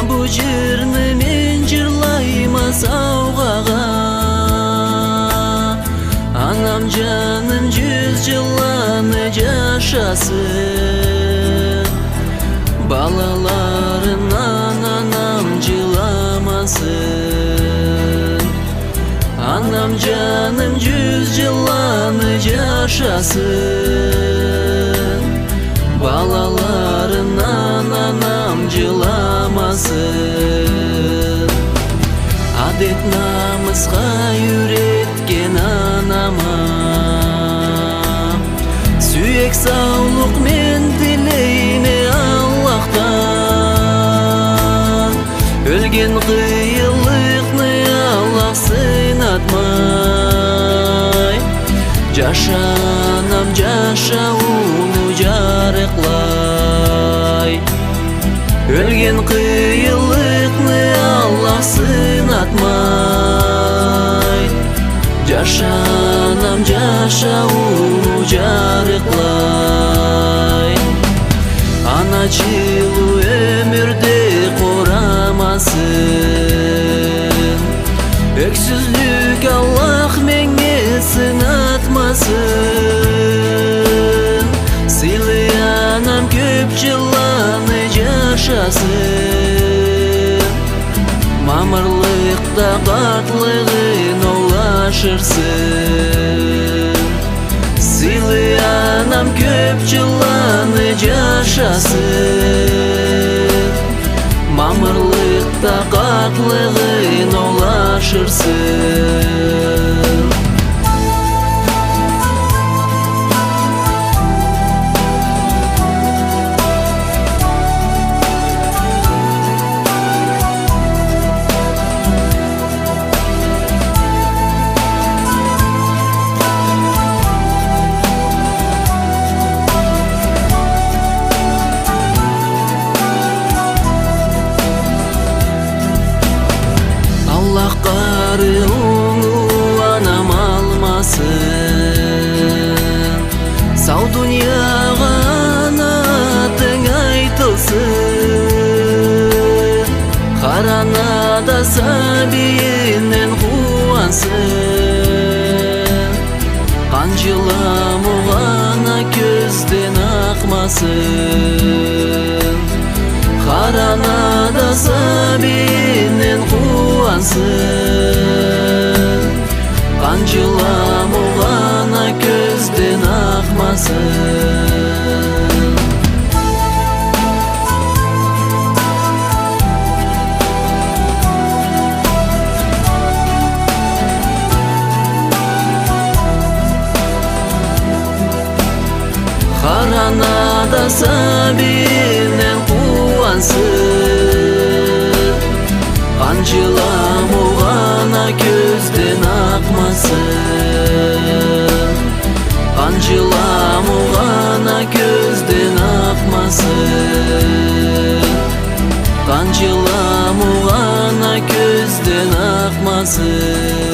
Бу жырны мен жырлайма саугага. Анам жаным 100 жыланы жашасын. Балаларынан анам жыламасын. Анам жаным 100 жыланы жашасын. Балаларынан анам жыламасын. Адет намысқа үйреткен анама. Сүйек саулық мен тілейме Аллахтан. Өлген қиылықны Аллах сынатмай. Жашанам жашауну жарықлай. Өлген қиылықны Аллах сынатмай. Жашанам жашауну жарықлай. Ана жылу өмірде қорамасын. Өксүзлүк Аллах меңе сынатмасын. Сыйлы анам көп жыланы жашасын. Мамырлықта қартлығын олашырсын. Сыйлы анам көп жыланы жашасын. Мамырлықта қартлығын олашырсын. Allah qarıunu anam almasın. Sağ dünyaya anatın aytılsın. Qaranada sabiyinden kuvansın. Qanjılam oğana közden akmasın. Qaranada sabiyinden kuvansın. Qanjılam oğana közden akmasın. Qaranada sabiyinden kuvansın. Qanjılam oğana közden akmasın. Qanjılam oğana közden akmasın. Qanjılam oğana közden akmasın.